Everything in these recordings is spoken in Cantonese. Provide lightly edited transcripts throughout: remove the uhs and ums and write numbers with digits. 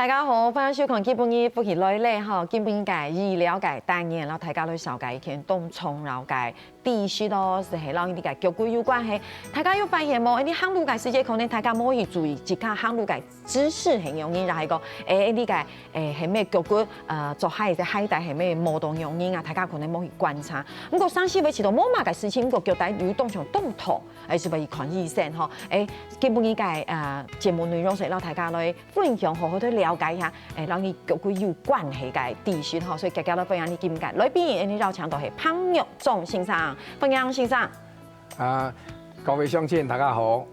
大家好，歡迎收看基本嘅福氣來咧吼，基本嘅醫療嘅單元，然後大家來紹介一件東蟲然後嘅知識咯，是係讓呢啲嘅腳骨有關係。大家有發現冇？呢啲行路嘅世界可能大家冇去注意，即刻行路嘅姿勢很容易，然後係個呢個係咩腳骨做海嘅海帶係咩摩動容易啊？大家可能冇去觀察。咁個生時會知道冇乜嘅事情，個腳底蠕動上動痛，係是為看醫生嗬。基本嘅節目內容係讓大家來分享好好地了解一下，讓你腳骨有關係嘅知識嗬。所以大家來分享你見唔見？來邊你繞場度係潘玉忠先生，分享先生。各位鄉親大家好，我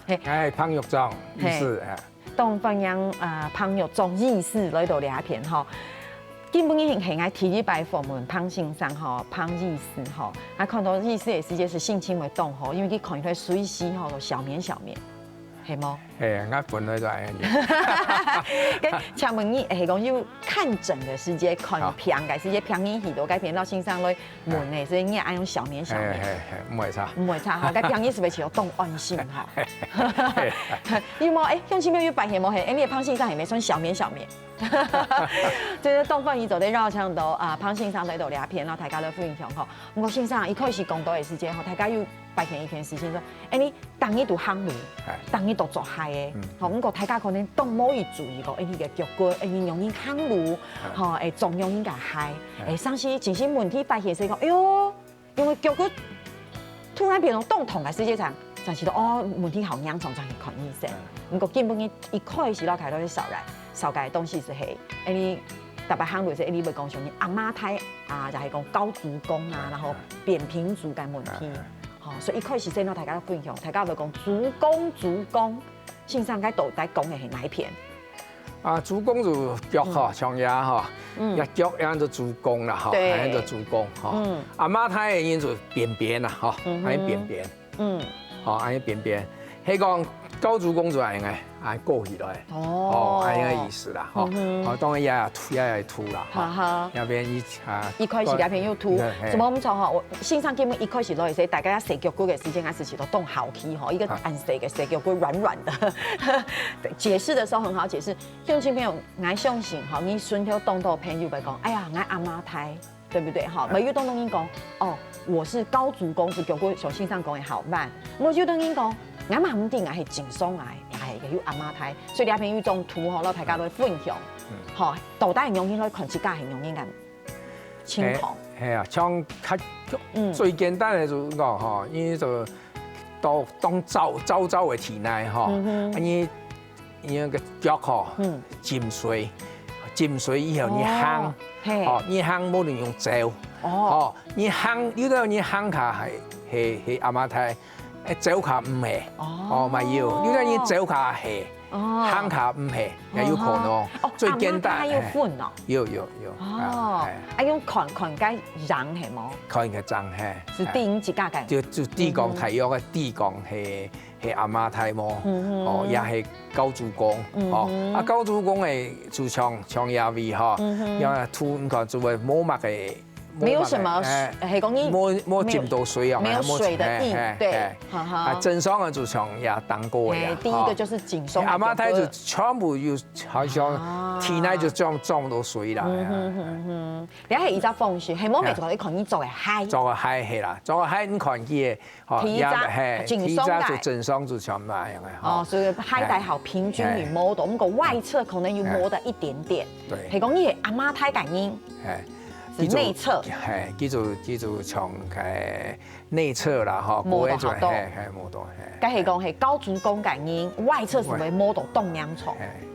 係潘玉忠醫師。當分享潘玉忠醫師來到呢一片嗬。基本嘅係愛第一擺訪問潘先生嗬，潘醫師嗬。啊，看到醫師嘅世界是性情為動嗬，因為佢看佢水絲嗬，都小綿小綿。係冇？我本來就係咁樣。請問你係講要看診嘅時節，看病嘅時節，病醫許多改變到先生來問嘅，所以你愛用小綿小綿。唔會差。唔會差嚇，改病醫是咪似動安心嚇？有冇？鄉親朋友發現冇？係你嘅潘先生係咪算小綿小綿？即係東方醫做啲繞場度潘先生喺度聊片，然後大家都分享嗬。唔過先生一開始講到嘅時節，大家要發現一件事情，你當你讀行路，當你讀做海嘅，唔過大家可能都冇去注意過，你嘅腳骨，你容易行路，重用應該海，上次前些問題發現時講，哎呦，因為腳骨突然變到動痛嘅世界上，就知道問題好嚴重，就去看醫生。唔過基本一開始開到啲少嘅東西是係，你特別行路時，你會講上阿媽胎就係講高足弓然後扁平足嘅問題。所以一開始先同大家分享，大家會講足弓，先生喺度講嘅係哪一片？足弓就腳嗬，長牙嗬，一腳樣就足弓啦，嗬，係就足弓，嗬。阿媽胎嘅樣就扁扁啦，嗬，係扁扁，係扁扁，係講高足弓就係係過去來，係呢個意思啦，當然也凸啦，入邊一開始兩邊又凸，怎麼咁講？我先生基本一開始攞嚟寫，大家寫腳骨嘅時間開始都動好氣，一個按寫嘅寫腳骨軟軟的，解釋的時候很好解釋。鄉親朋友愛相信，你順條動到朋友會講，哎呀，我阿媽胎，對不對？每有動動應講，我是高足弓，是腳骨像先生講嘅好慢，我就等應講。我媽唔定係正常嘅，也係有阿媽胎，所以兩邊有種圖嗬，攞大家來分享，到底係容易來看自家係容易嘅情況。係啊，像最簡單嘅就講嗬，呢就當周嘅體內嗬，呢個腳嗬浸水以後你行，你行冇能用走，你行有得你行下係阿媽胎。走下唔係，咪要，如果你走下係，行下唔係，又要看咯。最簡單，要分咯。要。用看嘅人係冇？看嘅人係。是第一隻家嘅。就地講體育嘅地講係阿媽胎毛，也係高足弓，高足弓係就長牙位嗬，因為凸唔看就會冇乜嘅。沒有什麼，係講你冇浸到水啊，沒有水的印，對，正常嘅就像也當過嘅。第一個就是緊鬆。阿媽胎就全部要好像體內就裝到水啦。你係一隻方式，係冇咪做你看你做嘅海。做嘅海係啦，做嘅海你看佢嘅，體質就正常就像那樣嘅。所以海帶好平均去摸到，咁個外側可能要摸得一點點。對，係講你阿媽胎感應。內側係叫做從內側啦，嗬，摸到好多，係摸到，係。梗係講係高足弓感應，外側是會摸到動兩重。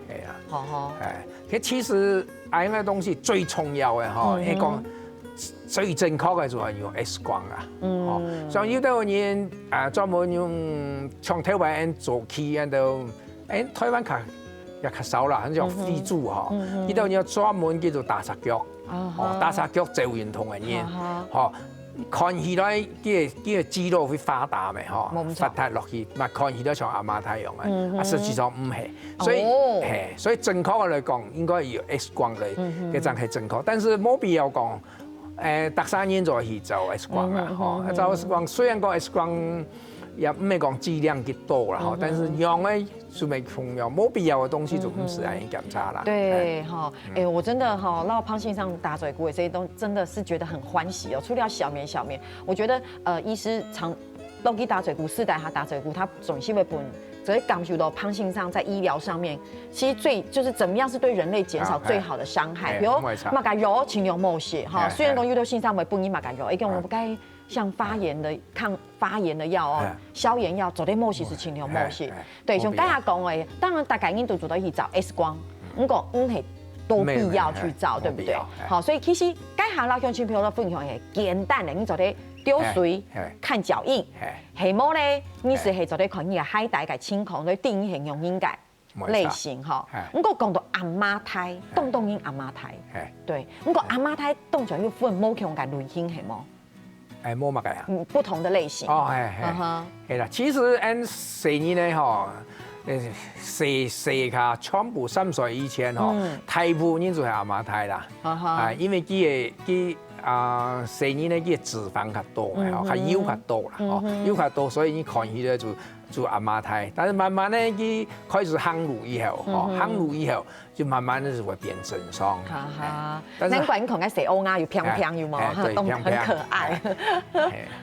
係啊，係。其實呢個東西最重要嘅嗬，係講最正確嘅就係用 X 光啊。像有啲人專門用從台灣做起，然後台灣也較少啦，很像非洲嗬，有啲人專門叫做大殺腳。大殺腳做運動嘅嘢，看起來啲肌肉會發達嘅，發達落去，咪看起來像阿媽胎樣嘅，實際上唔係，所以正確嘅嚟講，應該要 X 光嚟嘅就係正確，但是冇必要講，特生人就去做 X 光啦，做 X 光雖然講 X 光也唔係講劑量幾多啦，但是用嘅就咪重要，冇必要嘅東西就唔是來檢查啦。對哈，我真的哈，到胖性上打嘴鼓，這些都真的是覺得很歡喜哦。除了小棉，我覺得醫師都去打嘴鼓，試帶他打嘴鼓，他總是會本。只會感受到胖性上在醫療上面，其實就是怎麼樣是對人類減少最好的傷害。比如馬甲肉、清流冒血哈，雖然講有的性上會不宜馬甲肉，一個我們該像發炎的抗發炎的藥哦，消炎藥做的冒血是清流冒血。對，像剛才講誒，當然大家應都做到去找 X 光，唔講係都必要去找，對不對？好，所以其實該下拉向輕飄的分享係簡單的，你做的。丟水看腳印，係冇咧，你是係做啲看你嘅海帶嘅情況，對定型用應該類型哈。咁我講到阿媽胎，動因阿媽胎，對，咁個阿媽胎動作要分冇強嘅類型係冇？冇乜嘅啊。不同的類型。哦，係啦，其實按成年咧嗬，下全部3歲以前嗬，大部分就係阿媽胎啦，因為佢成年咧佢脂肪較多嘅，較油較多啦，油較多，所以你看起來就阿媽胎。但是慢慢咧佢開始夯乳以後，夯乳以後就慢慢咧就會變正常。難怪你看個小歐亞又平平又嘛，都很可愛。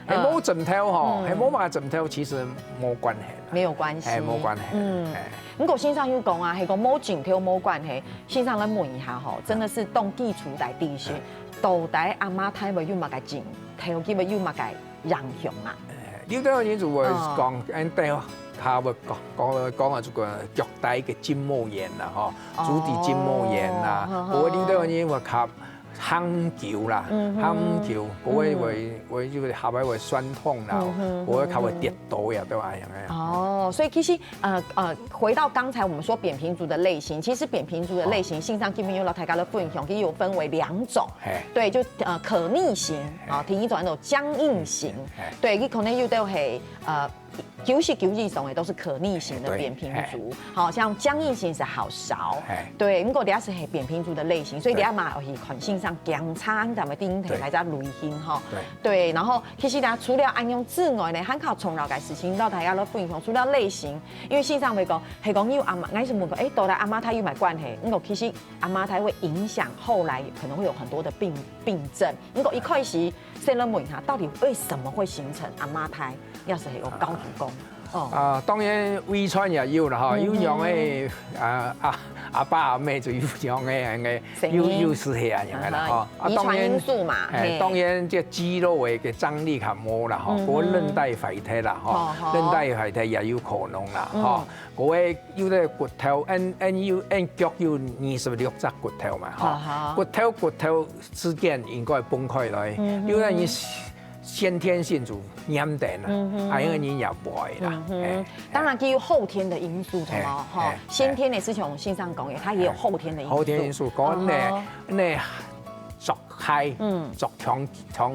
係冇枕頭嗬，係冇買枕頭，其實冇關係。沒有關係。冇關係。咁個先生要講啊，係講冇枕頭冇關係。先生嚟問一下嗬，真的是當基礎來地區。到底阿媽胎會有乜嘅症，頭佢會有乜嘅影響啊？有啲人就會講，下會講啊，就個腳底嘅筋膜炎啦，嗬，足底筋膜炎啦，嗰啲都有人會及夯腳啦，夯腳，嗰會就下擺會酸痛啦，嗰會及會跌倒呀，都係咁樣。哦，所以其實回到剛才我們說扁平足的類型，其實扁平足的類型，性上基本有老大家的分享，可以有分為2種，對，就可逆型啊，第一種那種僵硬型，對，佢可能又都係90%種嘅都是可逆型的扁平足，好像僵硬型是好少，對，如果底下是扁平足的類型，所以底下嘛係款性上強差，咱們頂提來隻類型哈，對，然後其實大家除了按用之外呢，還靠重要嘅事情，到大家都分享除了類型，因為性上會講係講有阿媽，我是問講，到底阿媽胎有冇關係？如果其實阿媽胎會影響後來可能會有很多的病症，如果一開始先來問一下，到底為什麼會形成阿媽胎？要是係有高祖公。當然遺傳也要啦，嗬，要讓嘅阿爸阿妹就要讓嘅要是係啊樣嘅啦，嗬。遺傳因素嘛。當然即係肌肉嘅張力較冇啦，嗬，嗰韌帶廢體啦，嗬，韌帶廢體也有可能啦，嗬。嗰個要啲骨頭，按腳要26隻骨頭嘛，嗬，骨頭之間應該分開來，要啲你先天性就黏定啦，因為你也不會啦。當然，佢有後天的因素的嘛，哈。先天的是從性上講嘅，它也有後天的因素。後天因素講你作嗨，作強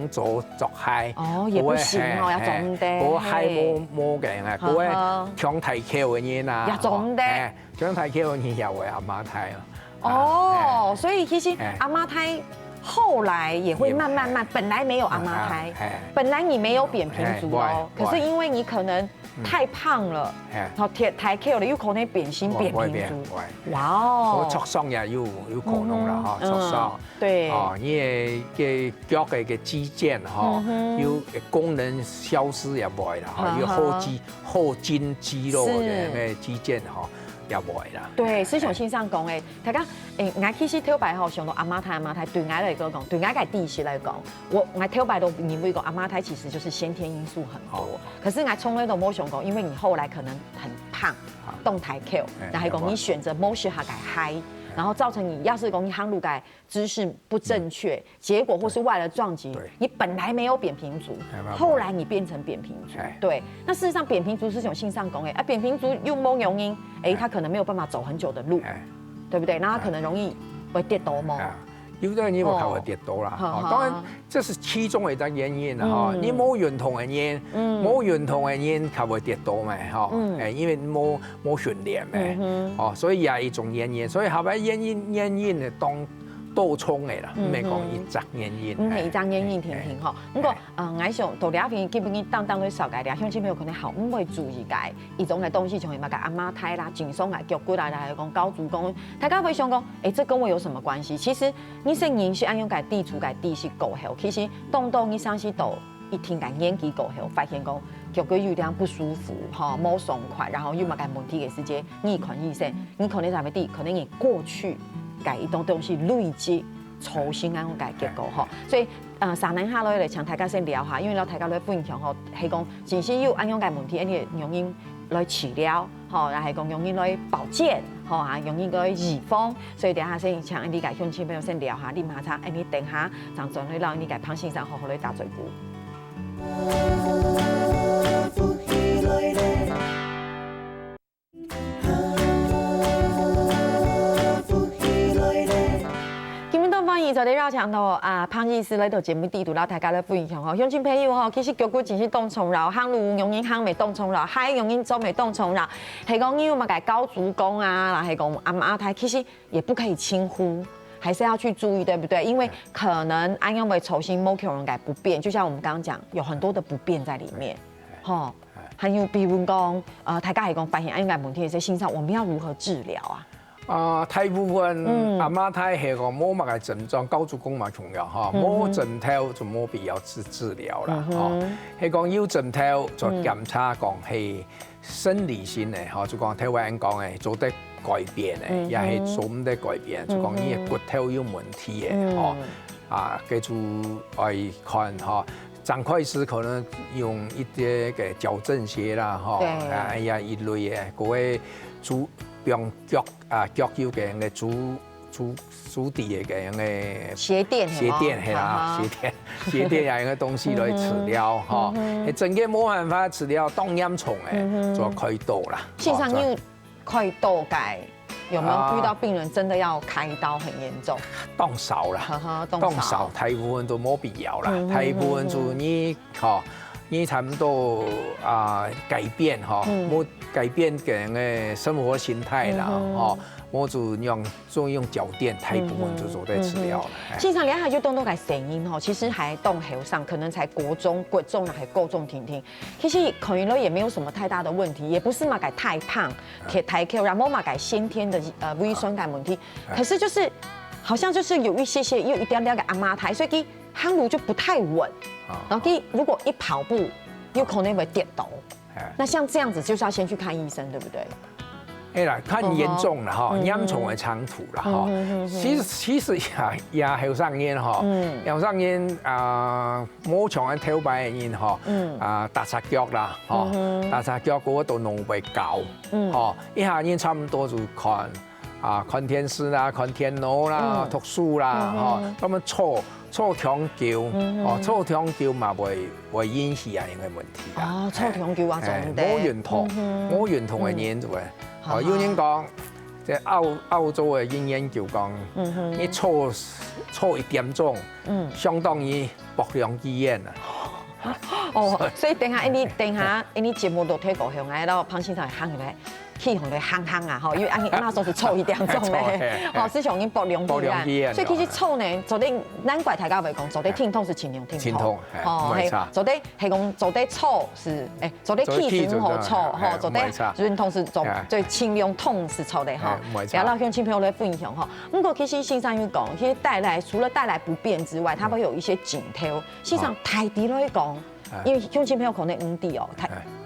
做作嗨。哦，也不行哦，要總的。嗰嗨冇勁啊，嗰個強體橋嘅嘢啊。要總的。強體橋嘅嘢又係阿媽胎咯。哦，所以其實阿媽胎。後來也會慢，本來沒有阿媽胎，本來你沒有扁平足哦，可是因為你可能太胖了，然後太 Q 了，有可能變形扁平足。哇哦！挫傷也有可能啦，嚇挫傷。對。哦，你嘅腳嘅肌腱嚇，有功能消失也會啦，嚇，有後筋肌肉嘅咩肌腱嚇。也唔會啦。對，師從先生講嘅，大家我其實頭擺吼想到阿媽胎，對我嚟講，對我嘅地勢嚟講，我頭擺都認為講阿媽胎其實就是先天因素很多。可是我從來都冇想過，因為你後來可能很胖，動態 Q， 然後講你選擇冇學下改嗨。然後造成你要是講你航路改姿勢不正確，結果或是外來撞擊，你本來沒有扁平足，後來你變成扁平足。對，那事實上扁平足是種性上講誒，扁平足又冇原因，他可能沒有辦法走很久的路，對不對？那他可能容易會跌倒嘛。有啲人以為佢會跌倒啦，當然這是其中一個原因啦，嗬。你冇運動嘅人，冇運動嘅人佢會跌倒咪，嗬。因為冇訓練咪，哦，所以也係一種原因。所以後尾原因咧，倒冲的啦，唔係講一隻原因。唔係一隻原因停停吼。不過我想到倆片基本上當去掃解倆，鄉親朋友可能好唔會注意解，伊種嘅東西就係乜個阿媽胎啦、頸鬆啊、腳骨啦，還有講高足弓，大家會想講，這跟我有什麼關係？其實你成人是按用解地處解地是夠好，其實當你上是到一聽解演技夠好，發現講腳骨有點不舒服，哈，冇爽快，然後有乜個問題嘅時間，你可能醫生，你可能在咩地，可能你過去解一種東西累積。重新按用解結果吼，所以三年下來請大家先聊下，因為เรา大家來分享吼，係講真是有按用解問題，你用因來治療，吼，然後係講用因來保健，吼啊，用因來預防，所以等下先請你解鄉親朋友先聊下，你馬上你等下張總來讓你解胖先生好好來打嘴鼓。歡迎在啲繞牆頭胖醫師來到節目地度，讓大家來分享吼，鄉親朋友吼，其實腳骨真是當沖擾，行路容易行未當沖擾，海容易走未當沖擾，係講你有乜嘅高足弓啊，係講阿媽胎，其實也不可以輕忽，還是要去注意，對不對？因為可能按因為重新某種人改不便，就像我們剛剛講，有很多的不便在裡面，吼，還有比如講，大家係講發現按因改問題嘅心上，我們要如何治療啊？大部分阿媽胎係講冇乜嘅症狀，高足弓嘛重要嚇，冇症頭就冇必要治療啦嚇。係講有症頭就檢查講係生理性嘅嚇，就講睇話人講嘅做得改變嘅，也係做唔得改變，就講呢個骨頭有問題嘅嚇。繼續來看嚇，張開始可能用一啲嘅矯正鞋啦嚇，一類嘅嗰個主。用腳腰嘅足底嘅鞋墊係啦，鞋墊啊樣嘅東西來治療嚇，係真嘅冇辦法治療當嚴重嘅，就開刀啦。線上要開刀解，有沒有遇到病人真的要開刀很嚴重？當少啦，當少，大部分都冇必要啦，大部分就你嚇。你差唔多改變嗬，冇改變嘅生活心態啦，嗬，我就用腳墊，大部分就做啲治療。現場兩下就當到個成因嗬，其實還動後上，可能才國中啦，還高中停停。其實可能也沒有什麼太大的問題，也不是嘛改太胖，太瘦，然後嘛改先天的胃酸改問題。可是就是好像就是有一些有一點點嘅阿媽胎，所以行路就不太穩。然後如果一跑步，有可能會跌倒。那像這樣子，就是要先去看醫生，對不對？係啦，看嚴重啦，哈，嚴重嘅長途啦，哈。其實也後生人哈，後生人冇長嘅頭擺嘅人哈，大隻腳啦，大隻腳嗰度腦會搞，一下人差唔多就看看電視啦，看電腦啦，讀書啦，咁樣錯長腳，錯長腳嘛會引起啊樣嘅問題啦。錯長腳啊，仲冇認同嘅人就會，有人講，即係歐洲嘅研究講，你錯一點鐘，相當於博兩醫院啊。所以等下你節目都推過向嚟到胖先生行入嚟。去同你行啊，吼，因為那時候是錯一點鐘咧，哦，師兄已經博兩醫院，所以其實錯呢，做啲難怪大家會講，做啲疼痛是盡量疼痛，哦，係做啲係講做啲錯是，做啲氣是唔好錯，吼，做啲運動是做最盡量痛是錯的，哈，然後讓親朋友來分享，哈。不過其實先生要講，其實除了帶來不便之外，它會有一些鏡頭，先生太低來講。因為鄉親朋友可能誤地哦，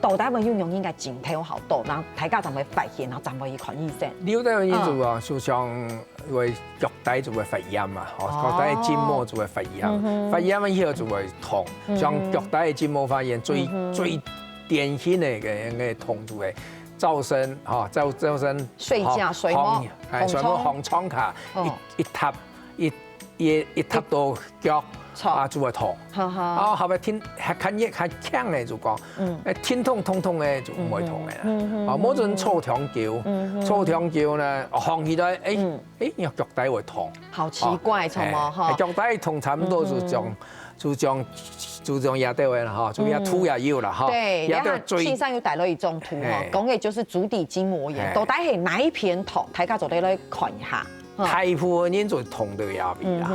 到底咪要用應該鏡頭好多，然後大家就會發現，然後就會去看醫生。有啲人就話，就像會腳底就會發炎啊，腳底嘅筋膜就會發炎，發炎以後就會痛。像腳底嘅筋膜發炎，最典型嘅痛就係周身周身睡覺睡夢紅瘡卡一塌到腳。就會痛，後尾天係近係強嘅就講，天痛嘅就唔會痛嘅啦。冇陣錯長腳呢，行起來因為腳底會痛。好奇怪，錯麼？哈，腳底痛差唔多就將也得嘅啦，哈，就也吐也要啦，哈。對，然後線上有帶咗一種圖，講嘅就是足底筋膜炎，到底係哪一片痛？大家就得來看一下。大部分人就痛到牙尾啦，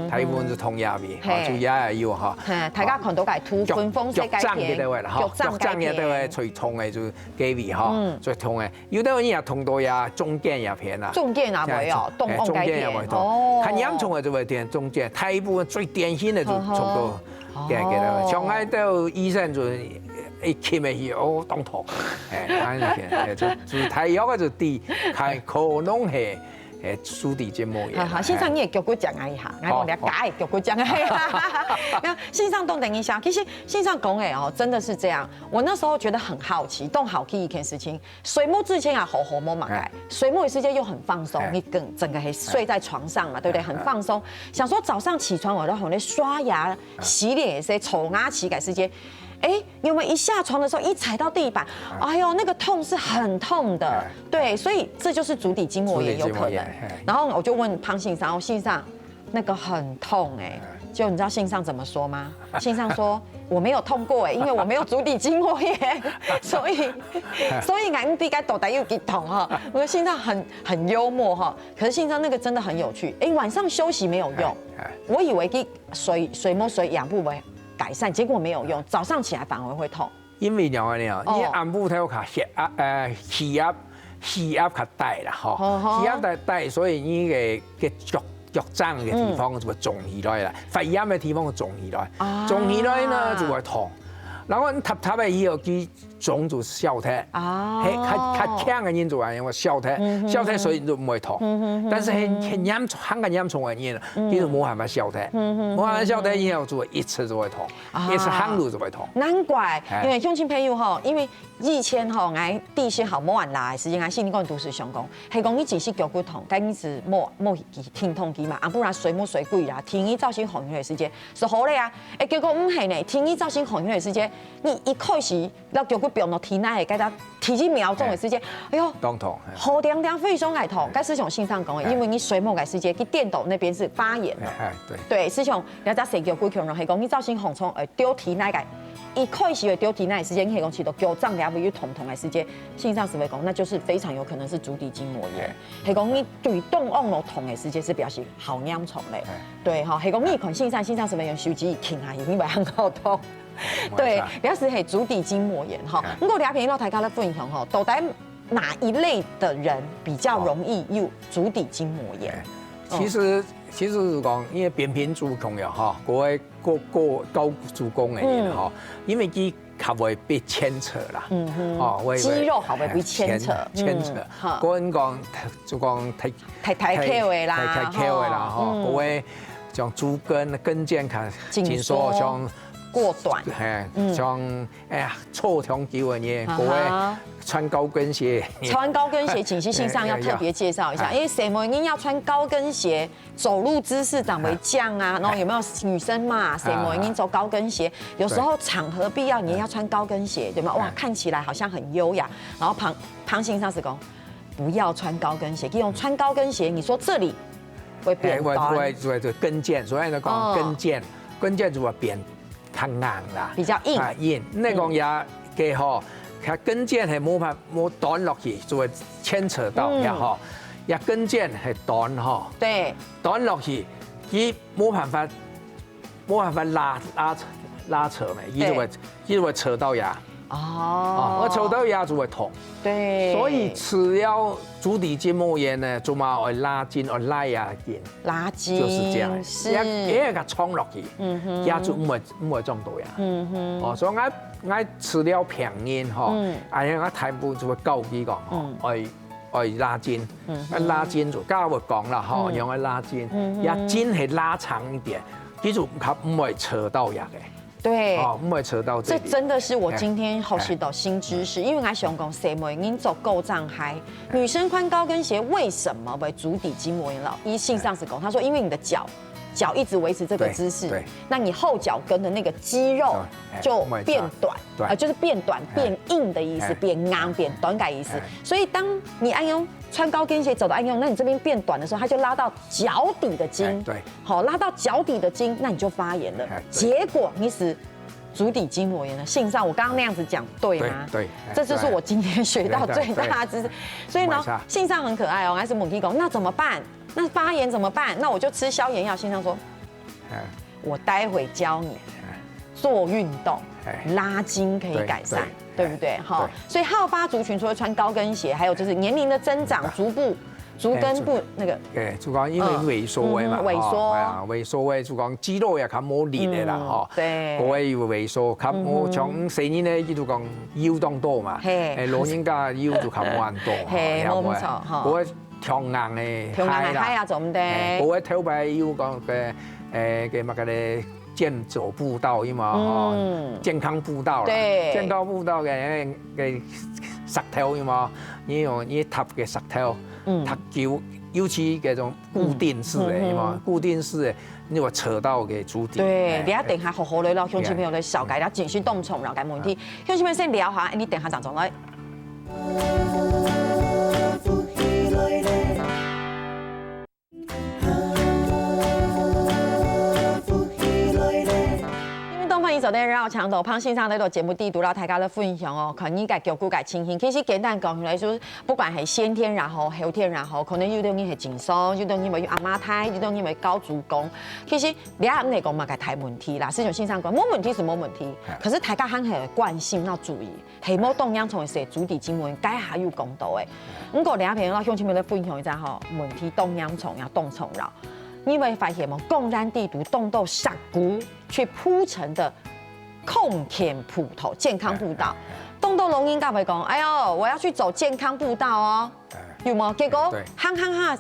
大部分就痛牙尾，就牙有哈。大家看到個突分風色改變，腳踭嘅都係最痛嘅就幾位哈，最痛嘅。有啲人也痛到呀中間也偏啦，中間也會哦，中間也會痛。很嚴重嘅就會痛中間，大部分最典型嘅就痛到嘅，像喺度醫生就一鉗嘅去哦當痛，就太弱嘅就低，係可能係。足底筋膜炎。好，先生你嘅腳骨講一下，我哋假嘅腳骨講一下。先生都等一下，其實先生講嘅哦，真的是這樣。我那時候覺得很好奇，動好奇一件事情，水母之前啊好好摸嘛嘅，水母嘅時間又很放鬆，你整個係睡在床上嘛，對不對？很放鬆，想說早上起床我都同你刷牙、洗臉嘅時候，抽牙齒嘅時間。哎，有沒有一下床的時候一踩到地板，哎呦，那個痛是很痛的，對，所以這就是足底筋膜炎有可能。然後我就問潘信上，信上那個很痛哎，就你知道信上怎麼說嗎？信上說我沒有痛過哎，因為我沒有足底筋膜炎，所以俺應該都得有啲痛哈。我說信上很幽默哈，可是信上那個真的很有趣，哎，晚上休息沒有用，我以為啲水摸水養不為。改善，結果沒有用，早上起來反而會痛。因為因為暗部頭卡氣壓較大啦，嗬，氣壓大，所以你嘅腳踭嘅地方就會腫起來啦，發炎嘅地方就腫起來，腫起來呢就會痛。然後你塌嘅以後，佢腫就消退，較強嘅人就話因為消退所以就唔會痛。但是很嚴重嘅人，佢就冇辦法消退，冇辦法消退以後就會一次就會痛，一次行路就會痛。難怪，因為鄉親朋友吼，因為以前吼，我第一些好冇人來，時間我心理講都是想講，係講你只是腳骨痛，該你是冇疼痛機嘛，啊不然水母水鬼啦，天氣造成紅血的時間是好的啊，結果唔係呢，天氣造成紅血的時間，你一開始讓腳骨病到體內，該它體積苗重的時間，哎呦，當痛，好涼涼，非常愛痛。該師兄信上講的，因為你水母嘅時間，佢電導那邊是發炎了，對，師兄，你知誰腳骨強咯？係講你造成紅瘡，丟體內嘅。一開始會丟體內的時間，你係講起到腳踭也會有痛的時間，信上是會講，那就是非常有可能是足底筋膜炎。係講你對動往落痛的時間是表示好嚴重嘞。對哈，係講你款信上是會用手指傾下，因為很好痛。對，表示係足底筋膜炎哈。不過兩篇落大家咧分享哈，到底哪一類的人比較容易有足底筋膜炎？其實講，因為扁平足弓嘅哈，嗰個高足弓嘅人哈，因為佢較會被牽扯啦，肌肉較會被牽扯，嗰人講就講太翹嘅啦，太翹嘅啦，嗬，嗰位像足跟腱較緊縮，像過短，像粗長腳嘅嘢，嗰位。穿高跟鞋，穿高跟鞋，請示信上要特別介紹一下，因為什麼人要穿高跟鞋，走路姿勢長為這樣啊？然後有沒有女生嘛？什麼人走高跟鞋？有時候場合必要，你要穿高跟鞋，對嗎？哇，看起來好像很優雅。然後旁信上是講，不要穿高跟鞋，用穿高跟鞋，你說這裡會變短，會跟腱，所以呢講跟腱就會變較硬啦，比較硬，那講也幾好。佢跟腱係冇短落去，就會牽扯到呀嗬。呀跟腱係短嗬，對，短落去，佢冇辦法拉扯咪，佢就會扯到牙。我扯到牙就會痛。對，所以只要足底筋膜炎呢，就嘛要拉筋，要拉牙筋。拉筋就是這樣，是，因為佢衝落去，牙就唔會撞到牙。所以我治療病人嗬，我大部就會教佢講，愛拉筋，拉筋就家會講啦，嗬，用愛拉筋，牙筋係拉長一點，佢就唔會扯到牙嘅。對，唔會扯到這裡。這真的是我今天學習到新知識，因為我想講，誰沒人走夠障礙，女生穿高跟鞋為什麼會足底筋膜炎了？一信上是講，他說因為你的腳一直維持這個姿勢，那你後腳跟的那個肌肉就變短，就是變短變硬的意思，變硬變短嘅意思。所以當你按用穿高跟鞋走到按用，那你這邊變短的時候，它就拉到腳底的筋，好，拉到腳底的筋，那你就發炎了。結果你是足底筋膜炎了。信上我剛剛那樣子講對嗎？對，這就是我今天學到最大的知識。所以呢，信上很可愛哦，還是猛雞講，那怎麼辦？那发炎怎么办？那我就吃消炎药。先生说，我待会教你做运动，拉筋可以改善，对不对？哈，所以好发族群除了穿高跟鞋，还有就是年龄的增长，足跟部那个，就讲因为萎缩的嘛，萎缩的就讲肌肉也较冇力的啦，吼，对，嗰位萎缩，較冇像成年咧，伊就講腰當多嘛，老人家腰就較冇咁多，係冇錯，嗰位強硬嘅嗨啊，做唔得，嗰位頭擺要講嘅乜嘅咧。健走步道嘛，吼，健康步道啦，健康步道嘅石頭嘛，你踏嘅石頭，踏腳，尤其嗰種固定式嘅嘛，固定式嘅，你話扯到嘅足底。對，你一定係好好嚟咯，鄉親朋友嚟小解，然後繼續動重，然後解問題。鄉親朋友先聊下，你等下站上來。走的繞牆頭，胖線上呢度節目地讀到大家的分享哦，可能你嘅腳骨嘅情形，其實簡單講來說，不管係先天然後後天然後，可能有啲人係緊縮，有啲人為阿媽胎，有啲人為高足弓，其實你阿唔嚟講嘛，係睇問題啦，是種線上講，冇問題是冇問題，可是大家肯係慣性要注意，係冇動樣從寫足底筋膜改下有講到誒，咁個兩邊啦，鄉親們的分享一陣吼，問題動樣從要動從繞。你會發現嗎？公然地圖動到峽谷去鋪成的空田鋪頭健康步道，動到龍應該會講：哎呦，我要去走健康步道哦，有冇？結果哈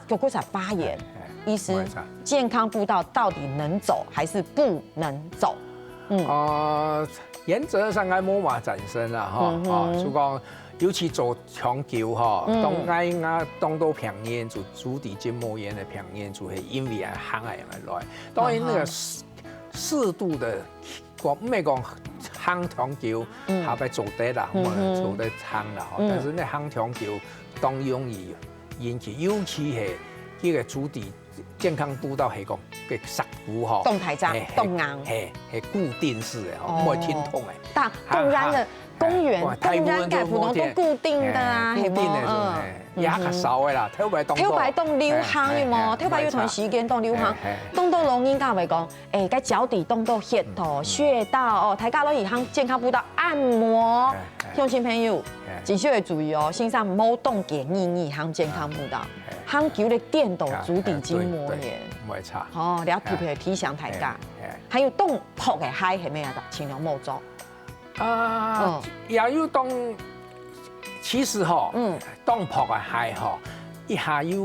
腳骨才發炎。醫師，健康步道到底能走還是不能走？原則上係冇話產生啦，哈，就講。尤其做長久哈，當到平炎就足底筋膜炎的平炎就係因為係行嚟來。當然那個適度的講唔係講行長久下邊做得啦，做得行啦，但是呢行長久當容易引起，尤其係呢個足底健康步道係講嘅峽谷哈，動態側動硬，係固定式嘅，唔會天痛嘅。但公然的公園，公然蓋普通都固定的啊，固定的也較少嘅啦，頭擺動流行有冇？頭擺有同時間動流行，動到龍應該會講，個腳底動到血頭、穴道哦，大家都以行健康步道按摩，鄉親朋友，真需要注意哦，線上冇動嘅意行健康步道，行久咧顛倒足底筋膜炎，唔會差。哦，你要特別提醒大家，還有動撲嘅嗨係咩啊？盡量冇做。也要當，其實吼，當撲嘅係吼，一下要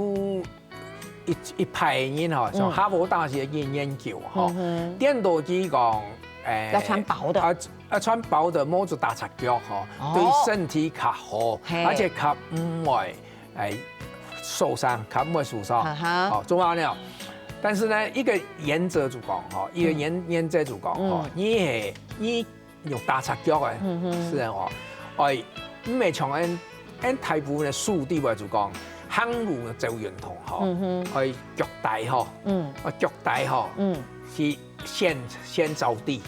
一排人吼，像哈佛大學嘅研究吼，顛倒肌講，要穿薄的，穿薄的摸住大擦腳吼，對身體較好，而且較唔會受傷，較唔會受傷，哦，做啱了。但是呢，一個原則就講吼，一個原則就講吼，你用大擦腳嘅，是哦，唔係像大部分嘅樹地話就講，行路就認同嗬，腳底嗬，腳底嗬，是先着地，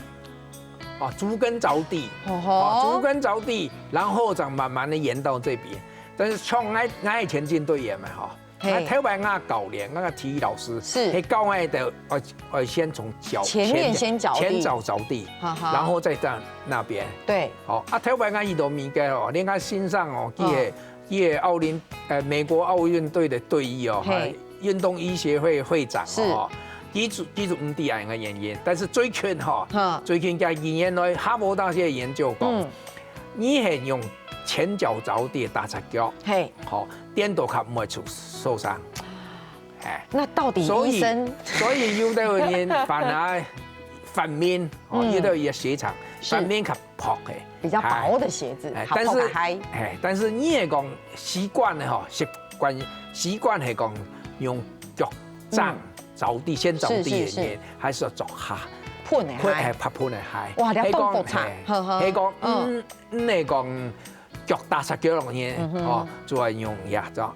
足跟着地，足跟着地，然後就慢慢的延到這邊。但是像我前進隊員嘛嗬。台灣我教練，我個體育老師係教我哋，我先從腳前面先着地，着地，然後再到那邊。對，好啊，台灣我遇到物件哦，你看線上哦，佢係美國奧運隊的隊醫哦，運動醫協會會長哦，記住唔啲人嘅原因，但是最近嘅2年內哈佛大學研究講，你係用前腳着地大擦腳，好顛倒較唔會受傷。那到底醫生？所以有啲人反面，有啲嘢鞋長，反面較薄嘅，比較薄的鞋子，但是你係講習慣咧嗬，習慣係講用腳踭着地，先着地嘅嘢，還是要着下。盤嚟係拍盤嚟係。哇！你一動作差，係講你講腳踏實腳落嘢，就係用就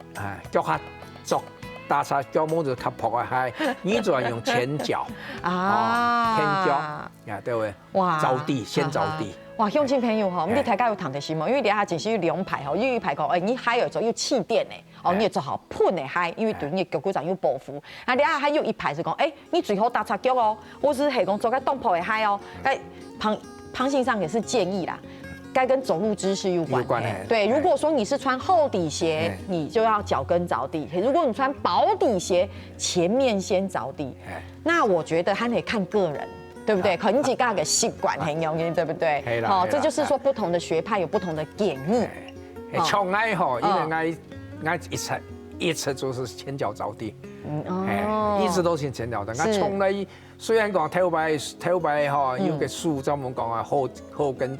腳下着踏實腳摸住吸破嘅係，你就係用前腳前腳，對唔對？哇！着地先着地。哇，鄉親朋友吼，你大家有談的是冇？因為你下真是兩排吼，有一排講，你海爾做有氣墊呢，哦，你要做好喷的嗨，因为对你的脚骨上有保护。啊，你还有一排是讲，你最好打擦脚哦，或是系讲做个动坡的嗨哦。旁性上也是建议啦。该跟走路姿势有关。对，如果说你是穿厚底鞋，你就要脚跟着地；如果你穿薄底鞋，前面先着地。那我觉得还得看个人，对不对？可能几个习惯很容易，对不对？好，这就是说不同的学派有不同的建议。从爱吼，因为爱一直就是前脚着地，一直都是前脚的。我从来虽然讲头摆吼有个书专门讲啊后跟。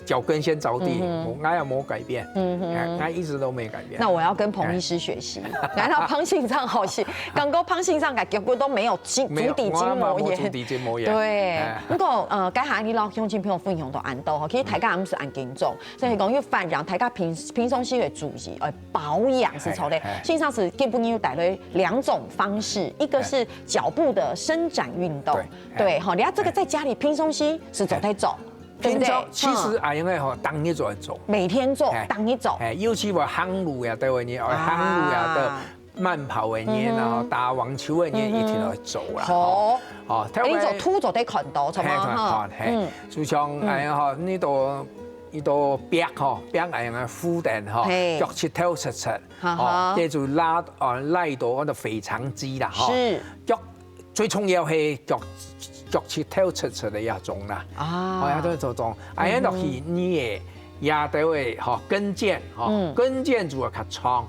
脚跟先着地，我也没改变，我一直都没改变。那我要跟彭医师学习，难道胖性上好些？刚刚胖性上嘅脚骨都没有足底筋膜炎，足底筋膜炎。对，不过该下你老乡亲朋友分享到安度吼，其实大家唔是按紧重，所以讲要反让大家平常时嘅注意，保养是错的。性上是基本有带来2种方式，一个是脚部的伸展运动，对，好，你要这个在家里平常时是走在走。平常其实啊，因为吼，当日就做，每天做，当日做。尤其话行路呀，对不对？行路呀的慢跑的人，然后打网球的人，一定要做啦。好，哦，你做凸做得看到，错吗？就像哎呀吼，呢度壁吼，壁哎呀负担吼，脚趾头实，哦，这就拉到嗰度腓肠肌啦，是脚最重要係腳趾頭出的一種啦，我也都做種，哎落去你嘅也都會嗬跟腱，跟腱就會較長，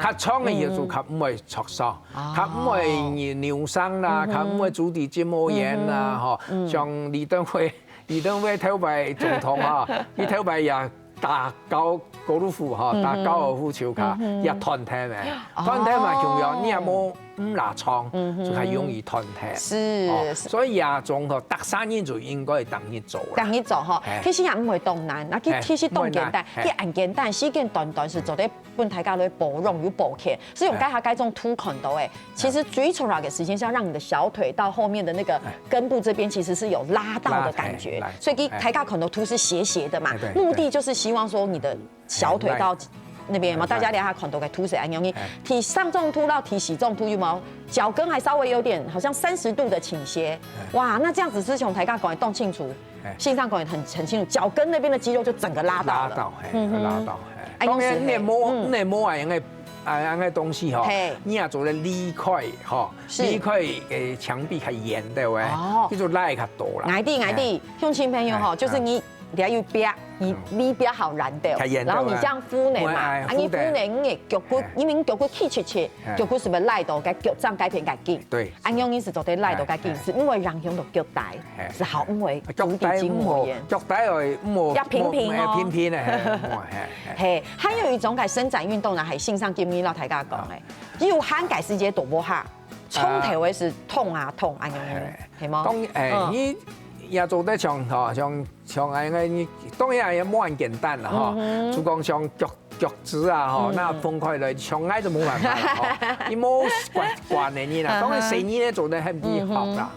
較長嘅嘢就較唔會挫傷，較唔會扭傷啦，較唔會足底筋膜炎啦，嗬，像李登輝頭擺總統啊，佢頭擺也打高爾夫嗬，打高爾夫球卡也團體嘅，團體嘛重要，你也冇。拉長就係容易斷體，是，所以啊，種個特產人就應該當日做啦。當日做嗬，其實也唔會動難，啊，其實動簡單，佢按簡單，時間短是做得本大家都薄用有薄氣，所以我該種凸孔度誒，其實最重要嘅時間是要讓你的小腿到後面的那個根部這邊其實是有拉到的感覺，所以大家可能凸是斜斜的嘛，目的就是希望說你的小腿到。那邊嘛，大家兩下看到嘅凸是很容易，提上重凸到提起重凸有冇？腳跟還稍微有點好像30度的傾斜，哇，那這樣子師兄大家講得動清楚，線上講得很清楚，腳跟那邊的肌肉就整個拉到了，拉到，當然你摸啊，因為東西嗬，你也做得離開嗬，離開嘅牆壁係嚴的喂，叫做拉較多啦。矮啲，鄉親朋友嗬，就是你要壁。你比較好燃掉，然後你這樣敷呢嘛，你敷呢你嘅腳骨，因為你腳骨氣切，腳骨是不是拉到個腳掌改變改緊？對，按樣你是做得拉到改緊，是因為讓響到腳帶是好唔會足底筋膜炎，腳帶要平哦，平啊，係，還有一種嘅伸展運動呢，係線上見面老大家講嘅，要涵蓋世界多波下，衝頭位是痛按樣係嗎？你也做得像你當然也冇咁簡單啦，嗬。就講像腳趾啊，那分開來，像挨就冇辦法啦，你冇慣嘅嘢啦。當然成年咧做得係唔學啦，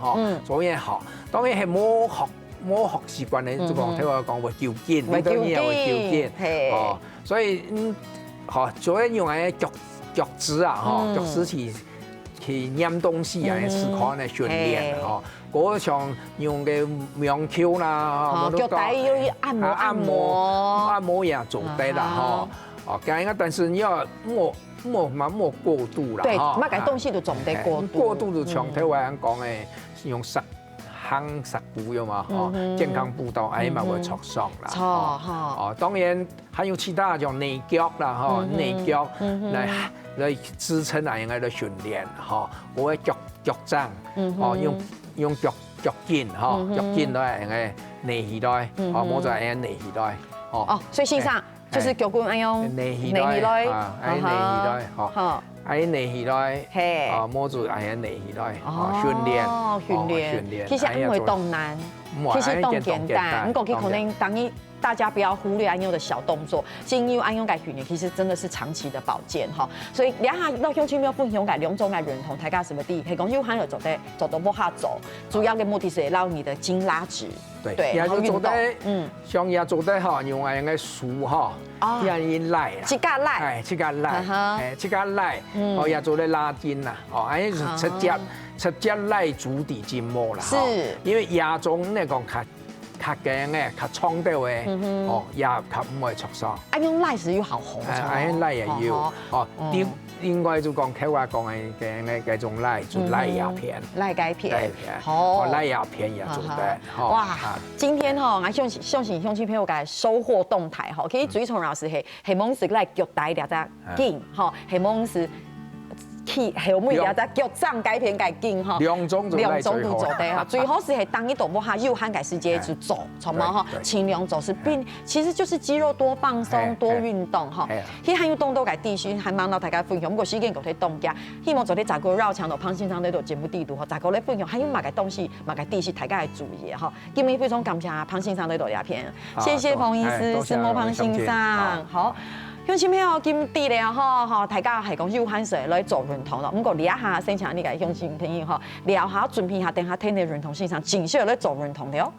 做嘢學。當然係冇學習慣嘅，就講聽我講會矯健，你當然又會矯健，所以做一樣嘅腳趾啊，腳趾去黏東西啊，試看嚟訓練，嗰像用嘅棉球啦，腳底要按摩也做得啦，但是你要莫過度啦，對，乜嘅東西都做唔得過度。過度就像聽我講嘅，用實步嘅嘛，健康步道，哎嘛會挫傷啦。當然還有其他像內腳啦，內腳來支撐啊，應該嚟訓練，我嘅腳掌，用腳筋，腳筋都係嘅內氣袋，冇就係內氣袋。所以線上就是腳骨用內氣袋，內氣袋，喺內氣袋，冇就係內氣袋，訓練。其實唔會動難。其实动简单，不过可能当你大家不要忽略安优的小动作，精优安优改训练其实真的是长期的保健哈。所以两下到胸前面分享改两种改认同，大家什么第一，系讲有喊了走都不下走，主要的目的是让你的筋拉直。对，然后做得像也做得哈，用那个树哈，也赖啊，膝盖赖，哎，膝盖赖，膝盖赖，哦也做得拉筋呐，哦，哎是直接赖足底筋膜啦，是，因为亚中那讲较硬的、较冲到的，哦也较唔会挫伤。啊，用赖时又好红，用赖也有，哦，另外就讲客话讲嘅嗰種賴，就賴鴉片，賴鈣片，好，賴鴉片也做得，哇！今天哈，我相信乡亲朋友嘅收获动态哈，其實最重要是係望是來腳大兩隻筋，哈，係望是。後尾也在腳掌改片改緊哈，兩種都做得哈，最好是係當一度摸下右hand改時間就做，從嘛哈，盡量做是變，其實就是肌肉多放鬆多運動哈，佢還有動到改地區，還望到大家分享，不過時間夠睇動家，希望昨天在個繞牆度胖先生呢度節目地圖哈，在個咧分享，還有乜嘅東西，乜嘅地區大家要注意哈，今日非常感謝胖先生呢度影片，謝謝彭醫師，是冇胖先生，好。鄉親朋友，今啲咧嗬，大家係講有限水來做認同咯。咁過聊下先請呢個鄉親朋友嗬，聊下準備下，等下聽你認同先生，正式來做認同了。